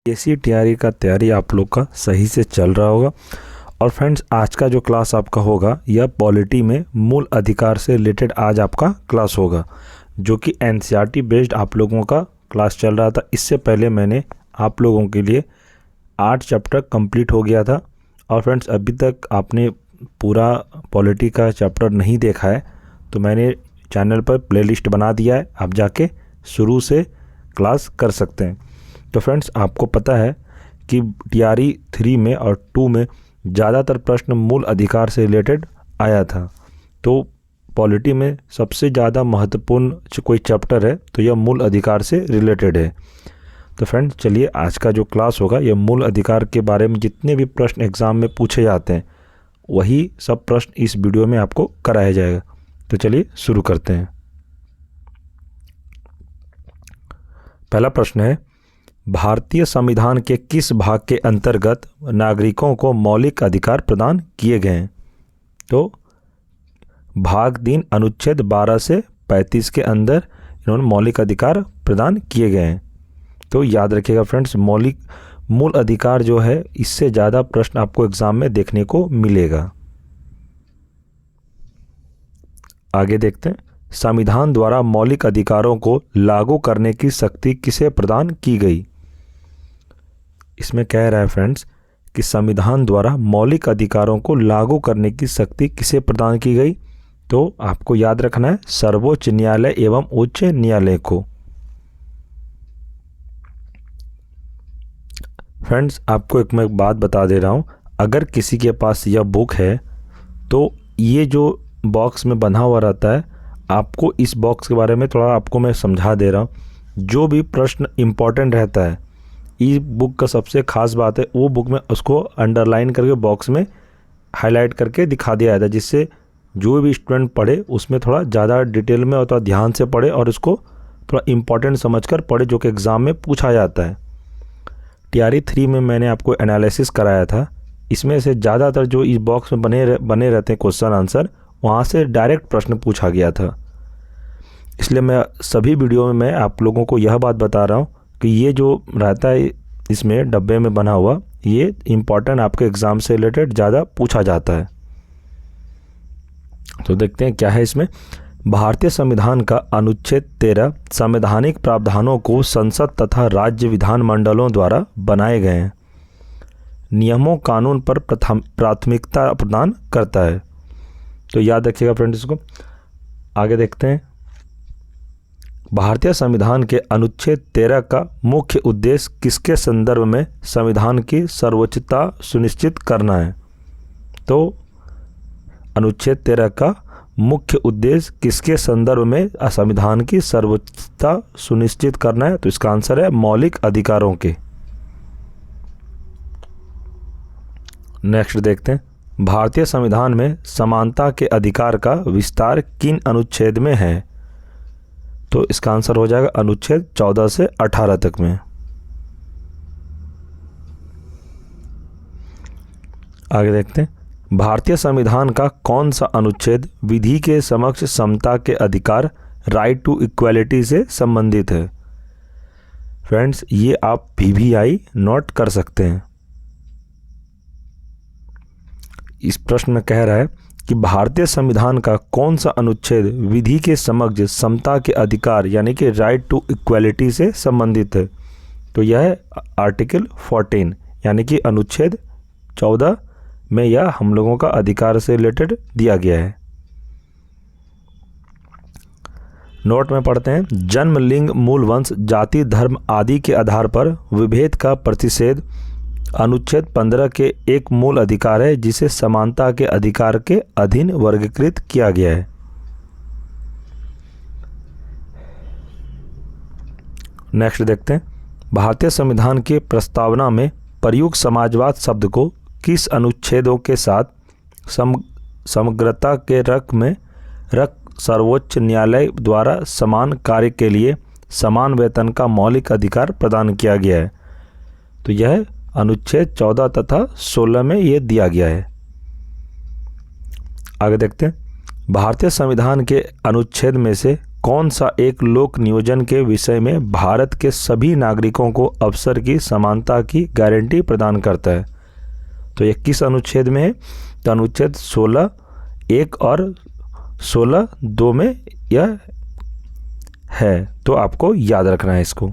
AC तैयारी का तैयारी आप लोग का सही से चल रहा होगा। और फ्रेंड्स, आज का जो क्लास आपका होगा यह पॉलिटी में मूल अधिकार से रिलेटेड आज आपका क्लास होगा, जो कि एनसीईआरटी बेस्ड आप लोगों का क्लास चल रहा था। इससे पहले मैंने आप लोगों के लिए 8 चैप्टर कंप्लीट हो गया था। और फ्रेंड्स, अभी तक आपने पूरा पॉलिटी का चैप्टर नहीं देखा है तो मैंने चैनल पर प्लेलिस्ट बना दिया है, आप जाके शुरू से क्लास कर सकते हैं। तो फ्रेंड्स, आपको पता है कि टीआरई 3 में और 2 में ज़्यादातर प्रश्न मूल अधिकार से रिलेटेड आया था। तो पॉलिटी में सबसे ज़्यादा महत्वपूर्ण कोई चैप्टर है तो यह मूल अधिकार से रिलेटेड है। तो फ्रेंड्स, चलिए आज का जो क्लास होगा यह मूल अधिकार के बारे में जितने भी प्रश्न एग्ज़ाम में पूछे जाते हैं वही सब प्रश्न इस वीडियो में आपको कराया जाएगा। तो चलिए शुरू करते हैं। पहला प्रश्न है, भारतीय संविधान के किस भाग के अंतर्गत नागरिकों को मौलिक अधिकार प्रदान किए गए हैं? तो भाग 3 अनुच्छेद 12 से 35 के अंदर इन्होंने मौलिक अधिकार प्रदान किए गए हैं। तो याद रखिएगा फ्रेंड्स, मूल अधिकार जो है इससे ज़्यादा प्रश्न आपको एग्जाम में देखने को मिलेगा। आगे देखते हैं, संविधान द्वारा मौलिक अधिकारों को लागू करने की शक्ति किसे प्रदान की गई? इसमें कह रहा है फ्रेंड्स कि संविधान द्वारा मौलिक अधिकारों को लागू करने की शक्ति किसे प्रदान की गई? तो आपको याद रखना है सर्वोच्च न्यायालय एवं उच्च न्यायालय को। फ्रेंड्स, आपको मैं बात बता दे रहा हूँ, अगर किसी के पास यह बुक है तो ये जो बॉक्स में बंधा हुआ रहता है, आपको इस बॉक्स के बारे में थोड़ा आपको मैं समझा दे रहा हूँ। जो भी प्रश्न इम्पॉर्टेंट रहता है, इस बुक का सबसे ख़ास बात है वो बुक में उसको अंडरलाइन करके बॉक्स में हाईलाइट करके दिखा दिया जाता है, जिससे जो भी स्टूडेंट पढ़े उसमें थोड़ा ज़्यादा डिटेल में और थोड़ा ध्यान से पढ़े और उसको थोड़ा इम्पॉर्टेंट समझकर पढ़े, जो कि एग्ज़ाम में पूछा जाता है। टीआरई 3 में मैंने आपको एनालिसिस कराया था, इसमें से ज़्यादातर जो इस बॉक्स में बने रहते हैं क्वेश्चन आंसर, वहाँ से डायरेक्ट प्रश्न पूछा गया था। इसलिए मैं सभी वीडियो में मैं आप लोगों को यह बात बता रहा हूँ कि ये जो रहता है इसमें डब्बे में बना हुआ, ये इम्पॉर्टेंट आपके एग्ज़ाम से रिलेटेड ज़्यादा पूछा जाता है। तो देखते हैं क्या है इसमें। भारतीय संविधान का अनुच्छेद 13 संवैधानिक प्रावधानों को संसद तथा राज्य विधानमंडलों द्वारा बनाए गए हैं नियमों कानून पर प्राथमिकता प्रदान करता है। तो याद रखिएगा फ्रेंड्स इसको। आगे देखते हैं, भारतीय संविधान के अनुच्छेद 13 का मुख्य उद्देश्य किसके संदर्भ में संविधान की सर्वोच्चता सुनिश्चित करना है? तो अनुच्छेद 13 का मुख्य उद्देश्य किसके संदर्भ में संविधान की सर्वोच्चता सुनिश्चित करना है? तो इसका आंसर है मौलिक अधिकारों के। नेक्स्ट देखते हैं, भारतीय संविधान में समानता के अधिकार का विस्तार किन अनुच्छेद में है? तो इसका आंसर हो जाएगा अनुच्छेद 14 से 18 तक में। आगे देखते हैं, भारतीय संविधान का कौन सा अनुच्छेद विधि के समक्ष समता के अधिकार राइट टू इक्वालिटी से संबंधित है? फ्रेंड्स, ये आप VVI नोट कर सकते हैं। इस प्रश्न में कह रहा है कि भारतीय संविधान का कौन सा अनुच्छेद विधि के समक्ष समता के अधिकार यानी कि राइट टू इक्वालिटी से संबंधित है? तो यह है आर्टिकल 14 यानी कि अनुच्छेद 14 में यह हम लोगों का अधिकार से रिलेटेड दिया गया है। नोट में पढ़ते हैं, जन्म, लिंग, मूल वंश, जाति, धर्म आदि के आधार पर विभेद का प्रतिषेध अनुच्छेद 15 के एक मूल अधिकार है जिसे समानता के अधिकार के अधीन वर्गीकृत किया गया है। नेक्स्ट देखते हैं, भारतीय संविधान के प्रस्तावना में प्रयुक्त समाजवाद शब्द को किस अनुच्छेदों के साथ समग्रता के रख सर्वोच्च न्यायालय द्वारा समान कार्य के लिए समान वेतन का मौलिक अधिकार प्रदान किया गया है? तो यह अनुच्छेद 14 तथा 16 में यह दिया गया है। आगे देखते हैं, भारतीय संविधान के अनुच्छेद में से कौन सा एक लोक नियोजन के विषय में भारत के सभी नागरिकों को अवसर की समानता की गारंटी प्रदान करता है? तो ये किस अनुच्छेद में है? तो अनुच्छेद 16(1) और 16(2) में यह है, तो आपको याद रखना है इसको।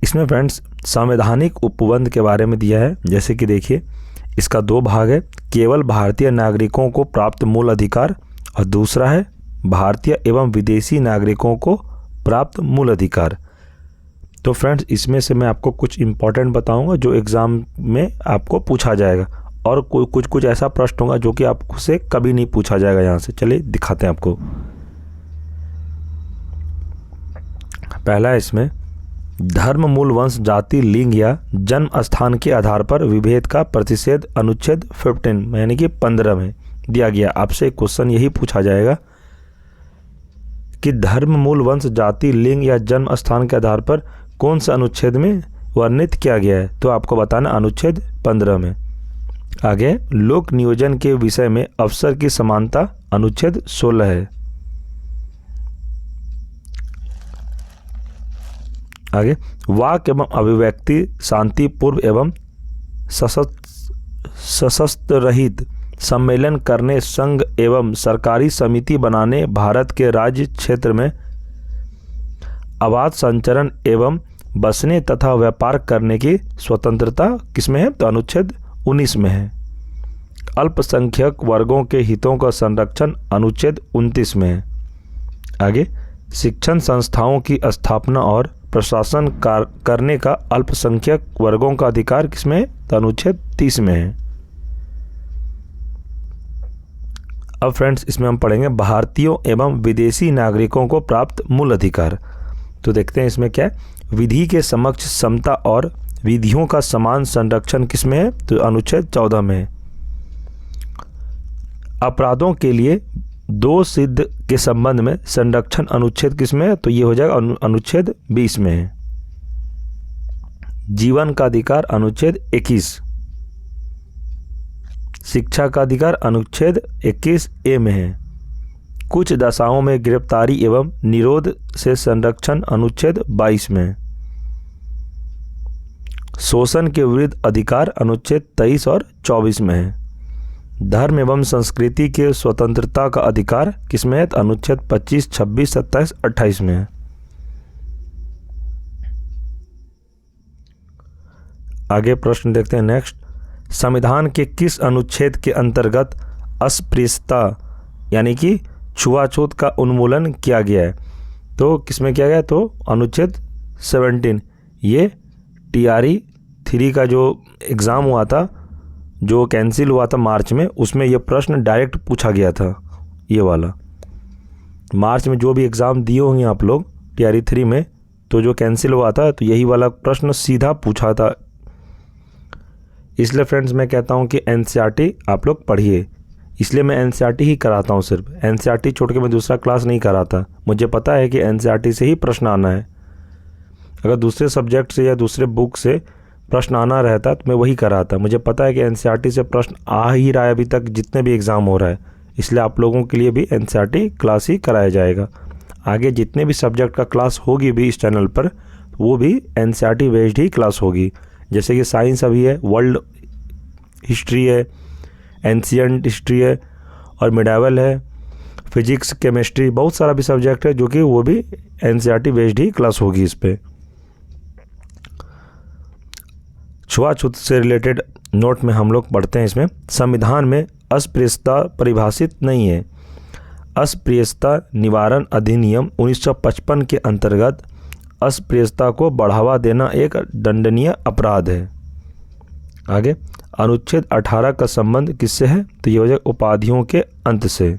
इसमें फ्रेंड्स संवैधानिक उपबंध के बारे में दिया है, जैसे कि देखिए इसका 2 भाग है, केवल भारतीय नागरिकों को प्राप्त मूल अधिकार, और दूसरा है भारतीय एवं विदेशी नागरिकों को प्राप्त मूल अधिकार। तो फ्रेंड्स इसमें से मैं आपको कुछ इम्पोर्टेंट बताऊंगा जो एग्ज़ाम में आपको पूछा जाएगा, और कुछ ऐसा प्रश्न होगा जो कि आपसे कभी नहीं पूछा जाएगा। यहाँ से चलिए दिखाते हैं आपको। पहला है इसमें धर्म, मूल, वंश, जाति, लिंग या जन्म स्थान के आधार पर विभेद का प्रतिषेध अनुच्छेद 15 यानी कि 15 में दिया गया। आपसे क्वेश्चन यही पूछा जाएगा कि धर्म, मूल, वंश, जाति, लिंग या जन्म स्थान के आधार पर कौन सा अनुच्छेद में वर्णित किया गया है? तो आपको बताना अनुच्छेद 15 में। आगे लोक नियोजन के विषय में अवसर की समानता अनुच्छेद 16 है। आगे वाक एवं अभिव्यक्ति शांतिपूर्व एवं सशस्त्र रहित सम्मेलन करने, संघ एवं सरकारी समिति बनाने, भारत के राज्य क्षेत्र में आवाज, संचरण एवं बसने तथा व्यापार करने की स्वतंत्रता किसमें है? तो अनुच्छेद 19 में है। अल्पसंख्यक वर्गों के हितों का संरक्षण अनुच्छेद 29 में है। आगे शिक्षण संस्थाओं की स्थापना और प्रशासन करने का अल्पसंख्यक वर्गों का अधिकार किसमें है? तो अनुच्छेद 30 में है। अब फ्रेंड्स इसमें हम पढ़ेंगे भारतीयों एवं विदेशी नागरिकों को प्राप्त मूल अधिकार। तो देखते हैं इसमें क्या है। विधि के समक्ष समता और विधियों का समान संरक्षण किसमें है? तो अनुच्छेद 14 में है। अपराधों के लिए दो सिद्ध के संबंध में संरक्षण अनुच्छेद किसमें है? तो ये हो जाएगा अनुच्छेद 20 में है। जीवन का अधिकार अनुच्छेद 21, शिक्षा का अधिकार अनुच्छेद 21A में है। कुछ दशाओं में गिरफ्तारी एवं निरोध से संरक्षण अनुच्छेद 22 में है। शोषण के विरुद्ध अधिकार अनुच्छेद 23 और 24 में है। धर्म एवं संस्कृति के स्वतंत्रता का अधिकार किसमें है? अनुच्छेद 25, 26, 27, 28 में है। आगे प्रश्न देखते हैं नेक्स्ट। संविधान के किस अनुच्छेद के अंतर्गत अस्पृश्यता यानी कि छुआछूत का उन्मूलन किया गया है? तो किसमें किया गया? तो अनुच्छेद 17। ये TRE 3 का जो एग्ज़ाम हुआ था, जो कैंसिल हुआ था मार्च में, उसमें यह प्रश्न डायरेक्ट पूछा गया था। ये वाला मार्च में जो भी एग्ज़ाम दिए होंगे आप लोग TRE 3 में, तो जो कैंसिल हुआ था तो यही वाला प्रश्न सीधा पूछा था। इसलिए फ्रेंड्स मैं कहता हूँ कि NCERT आप लोग पढ़िए। इसलिए मैं NCERT ही कराता हूँ, सिर्फ NCERT छोड़ के मैं दूसरा क्लास नहीं कराता। मुझे पता है कि NCERT से ही प्रश्न आना है। अगर दूसरे सब्जेक्ट से या दूसरे बुक से प्रश्न आना रहता तो मैं वही कराता। मुझे पता है कि NCERT से प्रश्न आ ही रहा है अभी तक, जितने भी एग्ज़ाम हो रहा है। इसलिए आप लोगों के लिए भी NCERT क्लास ही कराया जाएगा। आगे जितने भी सब्जेक्ट का क्लास होगी भी इस चैनल पर, वो भी NCERT बेस्ड ही क्लास होगी। जैसे कि साइंस अभी है, वर्ल्ड हिस्ट्री है, एंशिएंट हिस्ट्री है और मिडावल है, फिजिक्स, केमिस्ट्री, बहुत सारा भी सब्जेक्ट है जो कि वो भी NCERT बेस्ड ही क्लास होगी इस पर। छुआछूत से रिलेटेड नोट में हम लोग पढ़ते हैं। इसमें संविधान में अस्पृश्यता परिभाषित नहीं है। अस्पृश्यता निवारण अधिनियम 1955 के अंतर्गत अस्पृश्यता को बढ़ावा देना एक दंडनीय अपराध है। आगे अनुच्छेद 18 का संबंध किससे है? तो ये हो जाएगा उपाधियों के अंत से।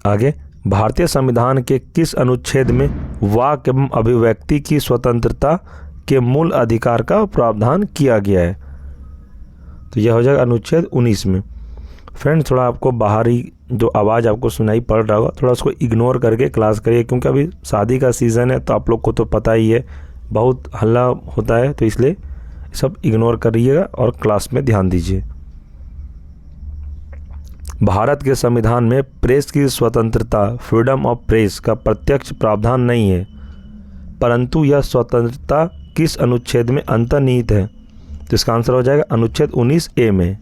आगे भारतीय संविधान के किस अनुच्छेद में वाक एवं अभिव्यक्ति की स्वतंत्रता के मूल अधिकार का प्रावधान किया गया है? तो यह हो जाएगा अनुच्छेद 19 में। फ्रेंड थोड़ा आपको बाहरी जो आवाज़ आपको सुनाई पड़ रहा होगा, थोड़ा उसको इग्नोर करके क्लास करिए, क्योंकि अभी शादी का सीज़न है तो आप लोग को तो पता ही है, बहुत हल्ला होता है, तो इसलिए सब इग्नोर करिएगा और क्लास में ध्यान दीजिए। भारत के संविधान में प्रेस की स्वतंत्रता, फ्रीडम ऑफ प्रेस का प्रत्यक्ष प्रावधान नहीं है, परंतु यह स्वतंत्रता किस अनुच्छेद में अंतर्निहित है? तो इसका आंसर हो जाएगा अनुच्छेद 19A में।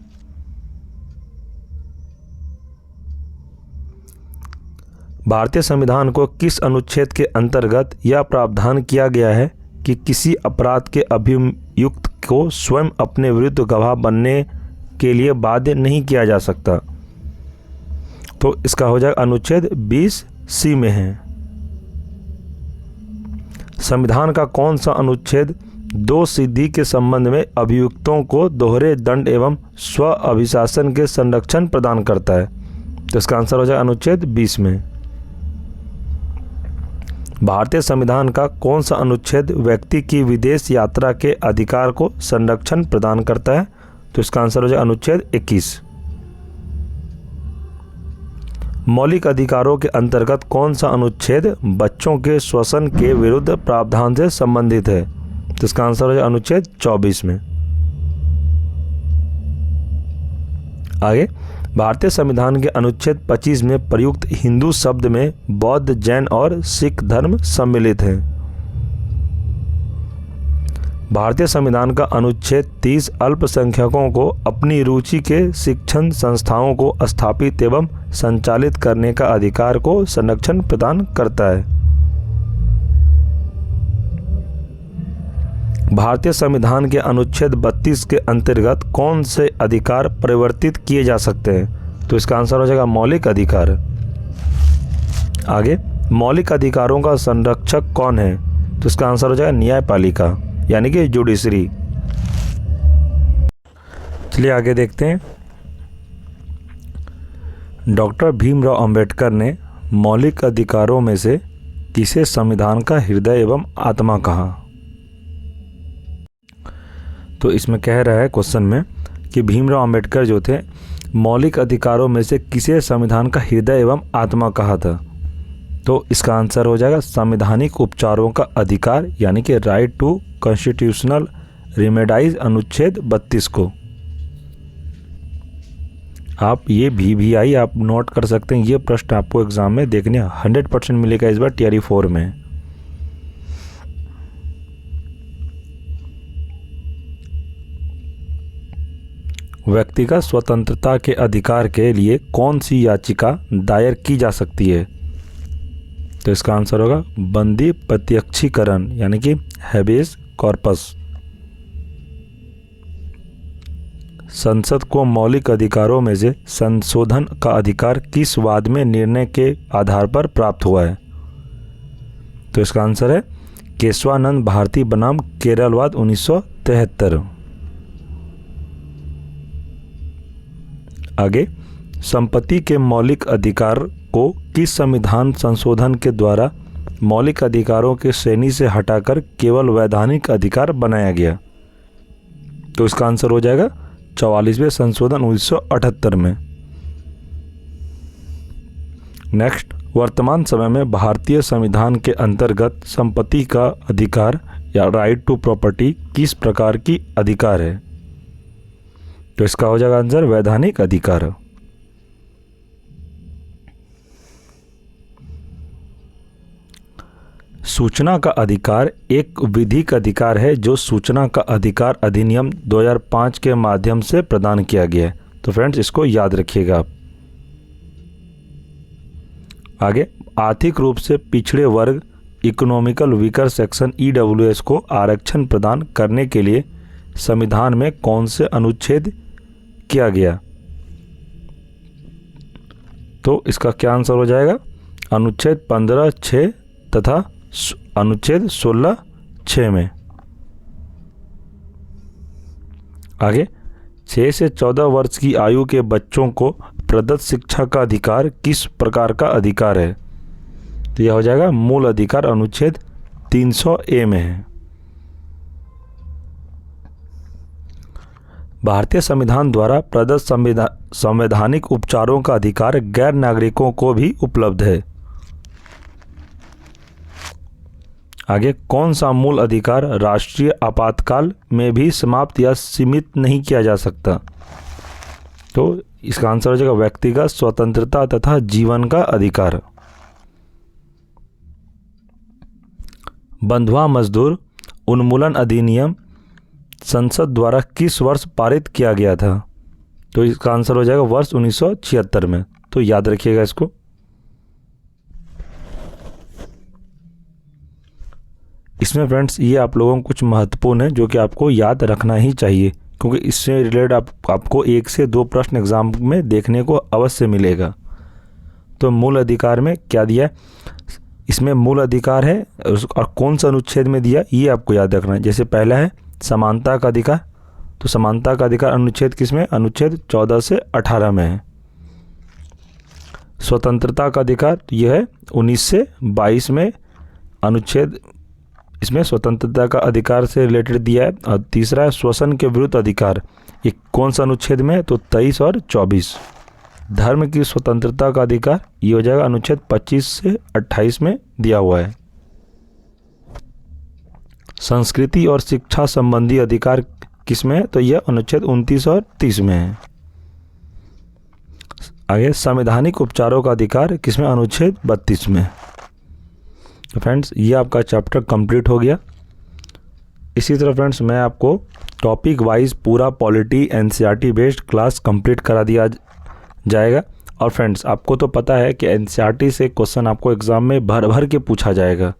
भारतीय संविधान को किस अनुच्छेद के अंतर्गत यह प्रावधान किया गया है कि किसी अपराध के अभियुक्त को स्वयं अपने विरुद्ध गवाह बनने के लिए बाध्य नहीं किया जा सकता? तो इसका हो जाएगा अनुच्छेद 20C में है। संविधान का कौन सा अनुच्छेद दो सिद्धि के संबंध में अभियुक्तों को दोहरे दंड एवं स्व अभिशासन के संरक्षण प्रदान करता है? तो इसका आंसर हो जाएगा अनुच्छेद 20 में। भारतीय संविधान का कौन सा अनुच्छेद व्यक्ति की विदेश यात्रा के अधिकार को संरक्षण प्रदान करता है? तो इसका आंसर हो जाएगा अनुच्छेद 21। मौलिक अधिकारों के अंतर्गत कौन सा अनुच्छेद बच्चों के शोषण के विरुद्ध प्रावधान से संबंधित है? तो इसका आंसर हो जाएगा अनुच्छेद 24 में। आगे, भारतीय संविधान के अनुच्छेद 25 में प्रयुक्त हिंदू शब्द में बौद्ध, जैन और सिख धर्म सम्मिलित हैं। भारतीय संविधान का अनुच्छेद 30 अल्पसंख्यकों को अपनी रुचि के शिक्षण संस्थाओं को स्थापित एवं संचालित करने का अधिकार को संरक्षण प्रदान करता है। भारतीय संविधान के अनुच्छेद 32 के अंतर्गत कौन से अधिकार परिवर्तित किए जा सकते हैं? तो इसका आंसर हो जाएगा मौलिक अधिकार। आगे, मौलिक अधिकारों का संरक्षक कौन है? तो इसका आंसर हो जाएगा न्यायपालिका यानी कि जुडिशरी। चलिए आगे देखते हैं। डॉक्टर भीमराव अंबेडकर ने मौलिक अधिकारों में से किसे संविधान का हृदय एवं आत्मा कहा? तो इसमें कह रहा है क्वेश्चन में कि भीमराव अंबेडकर जो थे मौलिक अधिकारों में से किसे संविधान का हृदय एवं आत्मा कहा था? तो इसका आंसर हो जाएगा संवैधानिक उपचारों का अधिकार यानी कि राइट टू कॉन्स्टिट्यूशनल रिमेडाइज अनुच्छेद 32 को। आप ये VVI आप नोट कर सकते हैं। ये प्रश्न आपको एग्जाम में देखने 100% मिलेगा इस बार TRE 4 में। व्यक्तिगत स्वतंत्रता के अधिकार के लिए कौन सी याचिका दायर की जा सकती है? तो इसका आंसर होगा बंदी प्रत्यक्षीकरण यानी कि हैबेस कॉर्पस। संसद को मौलिक अधिकारों में से संशोधन का अधिकार किस वाद में निर्णय के आधार पर प्राप्त हुआ है? तो इसका आंसर है केशवानंद भारती बनाम केरलवाद 1973। आगे, संपत्ति के मौलिक अधिकार को किस संविधान संशोधन के द्वारा मौलिक अधिकारों के श्रेणी से हटाकर केवल वैधानिक अधिकार बनाया गया? तो इसका आंसर हो जाएगा 44वें संशोधन 1978 में। नेक्स्ट, वर्तमान समय में भारतीय संविधान के अंतर्गत संपत्ति का अधिकार या राइट टू प्रॉपर्टी किस प्रकार की अधिकार है? तो इसका हो जाएगा आंसर वैधानिक अधिकार। सूचना का अधिकार एक विधिक अधिकार है जो सूचना का अधिकार अधिनियम 2005 के माध्यम से प्रदान किया गया है। तो फ्रेंड्स इसको याद रखिएगा आप। आगे, आर्थिक रूप से पिछड़े वर्ग इकोनॉमिकल वीकर सेक्शन EWS को आरक्षण प्रदान करने के लिए संविधान में कौन से अनुच्छेद किया गया? तो इसका क्या आंसर हो जाएगा अनुच्छेद 15(6) तथा अनुच्छेद 16(6) में। आगे, 6 से 14 वर्ष की आयु के बच्चों को प्रदत्त शिक्षा का अधिकार किस प्रकार का अधिकार है? तो यह हो जाएगा मूल अधिकार अनुच्छेद 300A में है। भारतीय संविधान द्वारा प्रदत्त संवैधानिक उपचारों का अधिकार गैर नागरिकों को भी उपलब्ध है। आगे, कौन सा मूल अधिकार राष्ट्रीय आपातकाल में भी समाप्त या सीमित नहीं किया जा सकता? तो इसका आंसर हो जाएगा व्यक्तिगत स्वतंत्रता तथा जीवन का अधिकार। बंधुआ मजदूर उन्मूलन अधिनियम संसद द्वारा किस वर्ष पारित किया गया था? तो इसका आंसर हो जाएगा वर्ष 1976 में। तो याद रखिएगा इसको। इसमें फ्रेंड्स ये आप लोगों को कुछ महत्वपूर्ण है जो कि आपको याद रखना ही चाहिए, क्योंकि इससे रिलेटेड आपको 1 से 2 प्रश्न एग्जाम में देखने को अवश्य मिलेगा। तो मूल अधिकार में क्या दिया है? इसमें मूल अधिकार है और कौन सा अनुच्छेद में दिया ये आपको याद रखना है। जैसे पहला है समानता का अधिकार, तो समानता का अधिकार अनुच्छेद किसमें? अनुच्छेद 14 से 18 में है। स्वतंत्रता का अधिकार यह है 19 से 22 में अनुच्छेद, इसमें स्वतंत्रता का अधिकार से रिलेटेड दिया है। और तीसरा है शोषण के विरुद्ध अधिकार, ये कौन सा अनुच्छेद में है? तो 23 और 24। धर्म की स्वतंत्रता का अधिकार ये हो जाएगा अनुच्छेद 25 से 28 में दिया हुआ है। संस्कृति और शिक्षा संबंधी अधिकार किसमें है? तो यह अनुच्छेद 29 और 30 में है। आगे, संवैधानिक उपचारों का अधिकार किसमें? अनुच्छेद 32 में। तो फ्रेंड्स ये आपका चैप्टर कंप्लीट हो गया। इसी तरह फ्रेंड्स मैं आपको टॉपिक वाइज पूरा polity NCERT based class complete करा दिया जाएगा। और फ्रेंड्स आपको तो पता है कि एनसीईआरटी से क्वेश्चन आपको एग्ज़ाम में भर भर के पूछा जाएगा।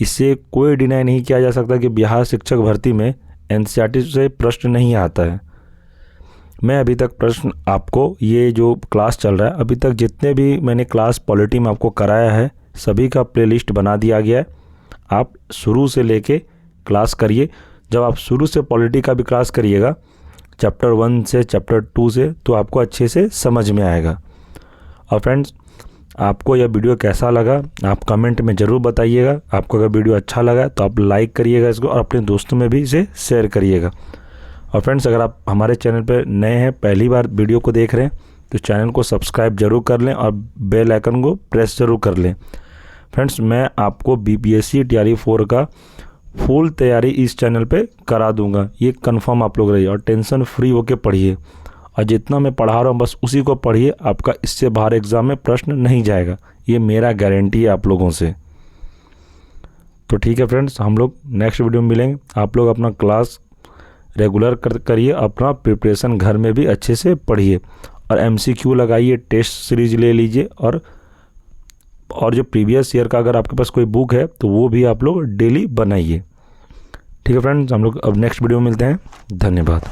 इससे कोई डिनाई नहीं किया जा सकता कि बिहार शिक्षक भर्ती में एनसीईआरटी से प्रश्न नहीं आता है। मैं अभी तक प्रश्न आपको, ये जो क्लास चल रहा है अभी तक जितने भी मैंने क्लास पॉलिटी में आपको कराया है सभी का प्लेलिस्ट बना दिया गया है। आप शुरू से लेके क्लास करिए। जब आप शुरू से पॉलिटी का भी क्लास करिएगा चैप्टर 1 से चैप्टर 2 से, तो आपको अच्छे से समझ में आएगा। और फ्रेंड्स आपको यह वीडियो कैसा लगा आप कमेंट में ज़रूर बताइएगा। आपको अगर वीडियो अच्छा लगा तो आप लाइक करिएगा इसको और अपने दोस्तों में भी इसे शेयर करिएगा। और फ्रेंड्स अगर आप हमारे चैनल पर नए हैं, पहली बार वीडियो को देख रहे हैं, तो चैनल को सब्सक्राइब जरूर कर लें और बेल आइकन को प्रेस जरूर कर लें। फ्रेंड्स मैं आपको बीपीएससी टीआरई 4 का फुल तैयारी इस चैनल पे करा दूंगा, ये कंफर्म आप लोग रहिए। और टेंशन फ्री होके पढ़िए और जितना मैं पढ़ा रहा हूँ बस उसी को पढ़िए। आपका इससे बाहर एग्ज़ाम में प्रश्न नहीं जाएगा, ये मेरा गारंटी है आप लोगों से। तो ठीक है फ्रेंड्स, हम लोग नेक्स्ट वीडियो में मिलेंगे। आप लोग अपना क्लास रेगुलर करिए, अपना प्रिपरेशन घर में भी अच्छे से पढ़िए और एमसीक्यू लगाइए, टेस्ट सीरीज ले लीजिए। और जो प्रीवियस ईयर का अगर आपके पास कोई बुक है तो वो भी आप लोग डेली बनाइए। ठीक है फ्रेंड्स, हम लोग अब नेक्स्ट वीडियो में मिलते हैं। धन्यवाद।